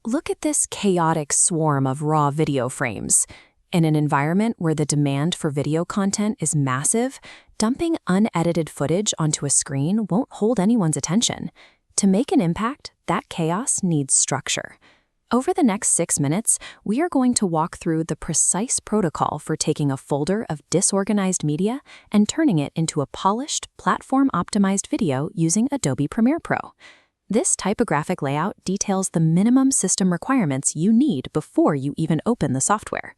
Look at this chaotic swarm of raw video frames. In an environment where the demand for video content is massive, dumping unedited footage onto a screen won't hold anyone's attention. To make an impact, that chaos needs structure. Over the next 6 minutes, we are going to walk through the precise protocol for taking a folder of disorganized media and turning it into a polished, platform-optimized video using Adobe Premiere Pro. This typographic layout details the minimum system requirements you need before you even open the software.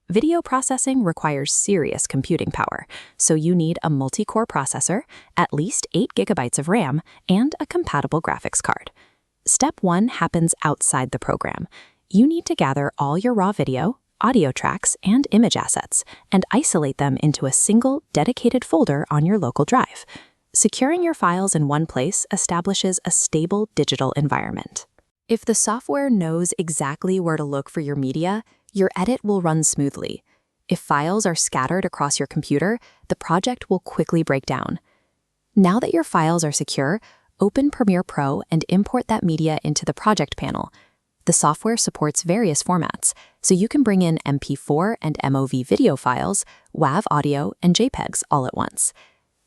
Video processing requires serious computing power, so you need a multi-core processor, at least 8 GB of RAM, and a compatible graphics card. Step 1 happens outside the program. You need to gather all your raw video, audio tracks, and image assets, and isolate them into a single, dedicated folder on your local drive. Securing your files in one place establishes a stable digital environment. If the software knows exactly where to look for your media, your edit will run smoothly. If files are scattered across your computer, the project will quickly break down. Now that your files are secure, open Premiere Pro and import that media into the project panel. The software supports various formats, so you can bring in MP4 and MOV video files, WAV audio, and JPEGs all at once.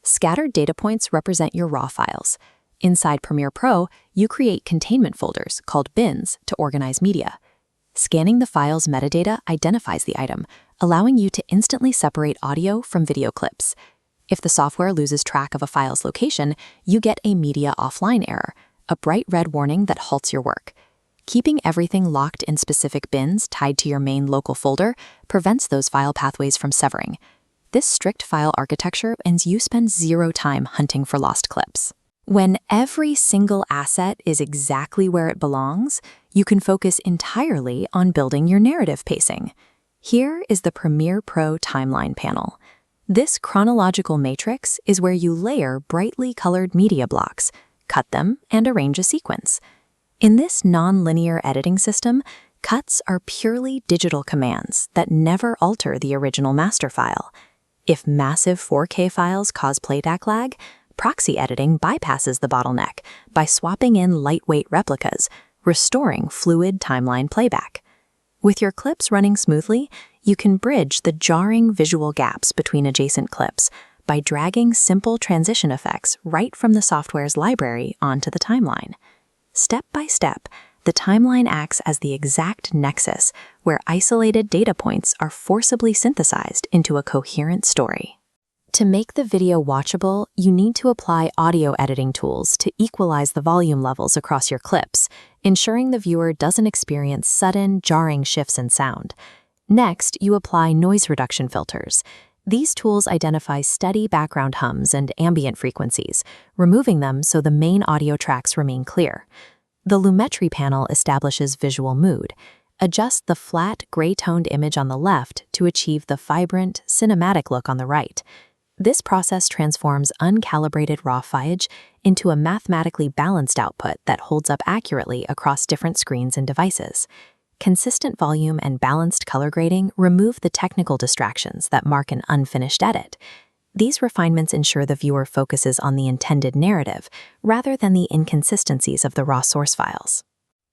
Scattered data points represent your raw files. Inside Premiere Pro, you create containment folders called bins to organize media. Scanning the file's metadata identifies the item, allowing you to instantly separate audio from video clips. If the software loses track of a file's location, you get a media offline error, a bright red warning that halts your work. Keeping everything locked in specific bins tied to your main local folder prevents those file pathways from severing. This strict file architecture means you spend zero time hunting for lost clips. When every single asset is exactly where it belongs, you can focus entirely on building your narrative pacing. Here is the Premiere Pro timeline panel. This chronological matrix is where you layer brightly colored media blocks, cut them, and arrange a sequence. In this non-linear editing system, cuts are purely digital commands that never alter the original master file. If massive 4K files cause playback lag, proxy editing bypasses the bottleneck by swapping in lightweight replicas, restoring fluid timeline playback. With your clips running smoothly, you can bridge the jarring visual gaps between adjacent clips by dragging simple transition effects right from the software's library onto the timeline. Step by step, the timeline acts as the exact nexus where isolated data points are forcibly synthesized into a coherent story. To make the video watchable, you need to apply audio editing tools to equalize the volume levels across your clips, ensuring the viewer doesn't experience sudden, jarring shifts in sound. Next, you apply noise reduction filters. These tools identify steady background hums and ambient frequencies, removing them so the main audio tracks remain clear. The Lumetri panel establishes visual mood. Adjust the flat, gray-toned image on the left to achieve the vibrant, cinematic look on the right. This process transforms uncalibrated raw footage into a mathematically balanced output that holds up accurately across different screens and devices. Consistent volume and balanced color grading remove the technical distractions that mark an unfinished edit. These refinements ensure the viewer focuses on the intended narrative rather than the inconsistencies of the raw source files.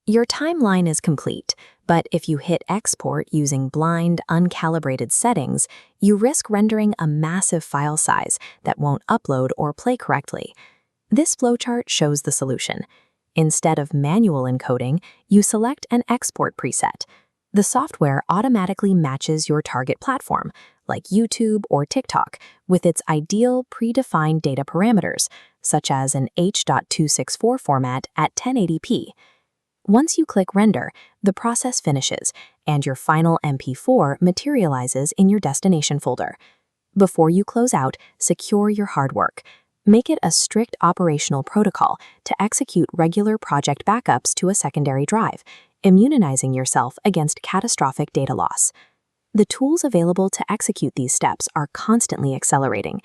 Your timeline is complete, but if you hit export using blind, uncalibrated settings, you risk rendering a massive file size that won't upload or play correctly. This flowchart shows the solution. Instead of manual encoding, you select an export preset. The software automatically matches your target platform, like YouTube or TikTok, with its ideal predefined data parameters, such as an H.264 format at 1080p. Once you click Render, the process finishes, and your final MP4 materializes in your destination folder. Before you close out, secure your hard work. Make it a strict operational protocol to execute regular project backups to a secondary drive, immunizing yourself against catastrophic data loss. The tools available to execute these steps are constantly accelerating.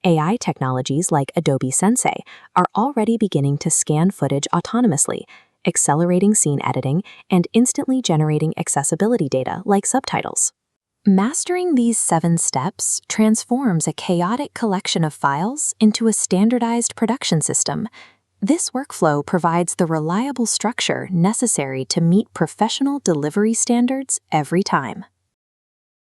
AI technologies like Adobe Sensei are already beginning to scan footage autonomously, accelerating scene editing and instantly generating accessibility data like subtitles. Mastering these 7 steps transforms a chaotic collection of files into a standardized production system. This workflow provides the reliable structure necessary to meet professional delivery standards every time.